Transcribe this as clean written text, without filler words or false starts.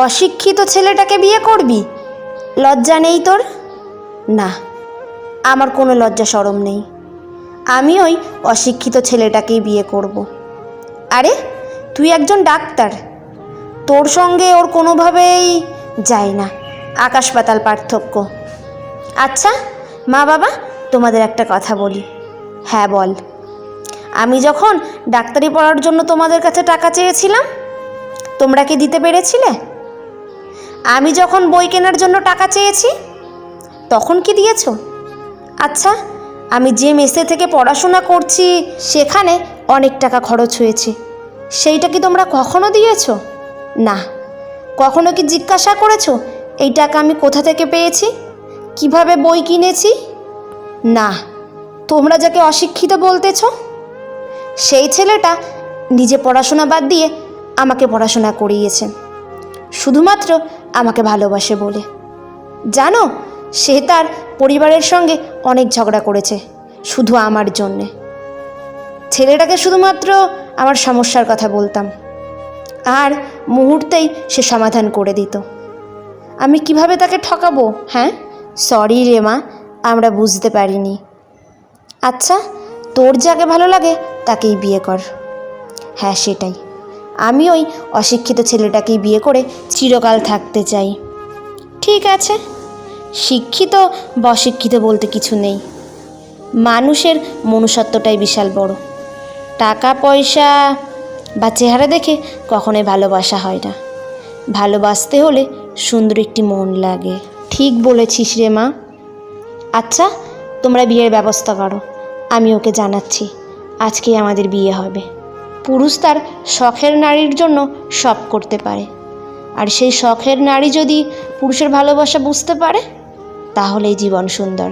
অশিক্ষিত ছেলেটাকে বিয়ে করবি? লজ্জা নেই তোর? না, আমার কোনো লজ্জা শরম নেই। আমি ওই অশিক্ষিত ছেলেটাকেই বিয়ে করব। আরে তুই একজন ডাক্তার, তোর সঙ্গে ওর কোনোভাবেই যায় না, আকাশ পাতাল পার্থক্য। আচ্ছা মা বাবা, তোমাদের একটা কথা বলি। হ্যাঁ বল। আমি যখন ডাক্তারি পড়ার জন্য তোমাদের কাছে টাকা চেয়েছিলাম, তোমরা কি দিতে পেরেছিলে? আমি যখন বই কেনার জন্য টাকা চেয়েছি, তখন কি দিয়েছো? আচ্ছা, আমি যে মেসে থেকে পড়াশোনা করছি সেখানে অনেক টাকা খরচ হয়েছে, সেইটা কি তোমরা কখনো দিয়েছো? না। কখনো কি জিজ্ঞাসা করেছো এই টাকা আমি কোথা থেকে পেয়েছি, কিভাবে বই কিনেছি? না। তোমরা যাকে অশিক্ষিত বলতেছো, সেই ছেলেটা নিজে পড়াশোনা বাদ দিয়ে আমাকে পড়াশোনা করিয়েছে, শুধুমাত্র আমাকে ভালোবাসে বলে। জানো, সে তার পরিবারের সঙ্গে অনেক ঝগড়া করেছে শুধু আমার জন্যে। ছেলেটাকে শুধুমাত্র আমার সমস্যার কথা বলতাম, আর মুহূর্তেই সে সমাধান করে দিত। আমি কিভাবে তাকে ঠকাবো? হ্যাঁ, সরি রে মা, আমরা বুঝতে পারিনি। আচ্ছা, তোর যাকে ভালো লাগে তাকেই বিয়ে কর। হ্যাঁ সেটাই, আমি ওই অশিক্ষিত ছেলেটাকেই বিয়ে করে চিরকাল থাকতে চাই। ঠিক আছে, শিক্ষিত বা অশিক্ষিত বলতে কিছু নেই, মানুষের মনুষ্যত্বটাই বিশাল বড়। টাকা পয়সা বা চেহারা দেখে কখনোই ভালোবাসা হয় না, ভালোবাসতে হলে সুন্দর একটি মন লাগে। ঠিক বলেছিস রে মা। আচ্ছা, তোমরা বিয়ের ব্যবস্থা করো, আমি ওকে জানাচ্ছি আজকেই আমাদের বিয়ে হবে। পুরুষ তার শখের নারীর জন্য সব করতে পারে, আর সেই শখের নারী যদি পুরুষের ভালোবাসা বুঝতে পারে, তাহলেই জীবন সুন্দর।